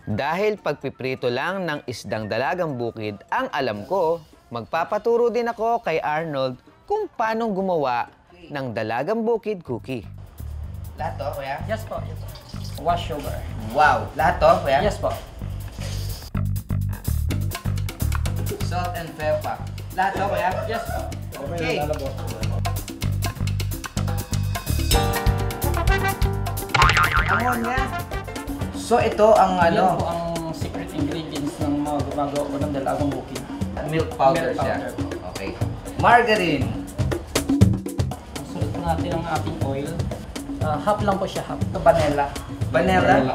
Dahil pagpiprito lang ng isdang dalagang bukid ang alam ko, magpapaturo din ako kay Arnold kung paano gumawa ng dalagang bukid cookie. Lahat to, kuya? Yes po. Wash sugar. Wow! Lahat to, kuya? Yes po. Salt and pepper. Lahat to, kuya? Yes po. Okay. Ammonia. So ito ang Yan ano, po ang secret ingredients ng mga gumagawa ko ng dalagang bukid. milk powder Milk siya. powder po. Okay. Margarine. Sulit po natin ang ating oil. Half lang po siya, half. Vanilla. Vanilla.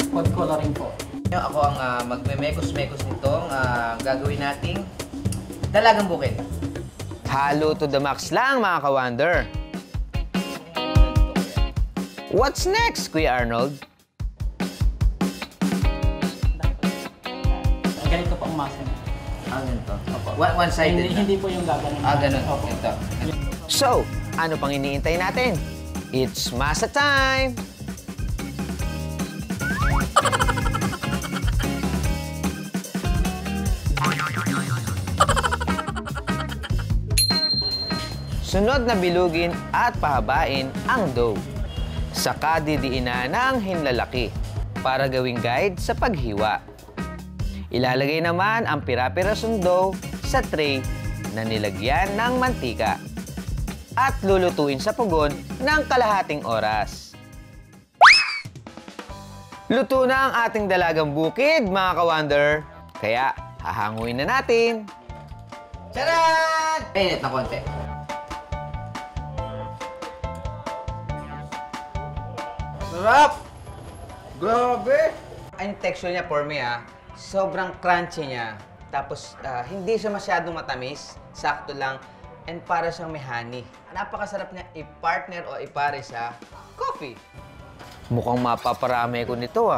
Food coloring po. Ako ang magme-mekos-mekos nitong gagawin nating dalagang bukid. Halo to the max lang mga ka-Wonder. What's next, Kuya Arnold? Ganito po ang masa niya. Ganito. One-sided. Hindi po yung gaganon. Ganun. Opo. Ito. So, ano pang iniintay natin? It's masa time! Sunod na bilugin at pahabain ang dough. Saka didiinan ng hinlalaki para gawing guide sa paghiwa. Ilalagay naman ang pira-pirasong dough sa tray na nilagyan ng mantika at lulutuin sa pugon ng kalahating oras. Luto na ang ating dalagang bukid, mga ka-Wonder. Kaya hahanguin na natin. Charan! Init na konti. Sarap! Grabe! Ang texture niya for me sobrang crunchy niya. Tapos hindi siya masyadong matamis, sakto lang. And para siyang may honey. Napakasarap niya i-partner o ipare sa coffee. Mukhang mapaparami ko nito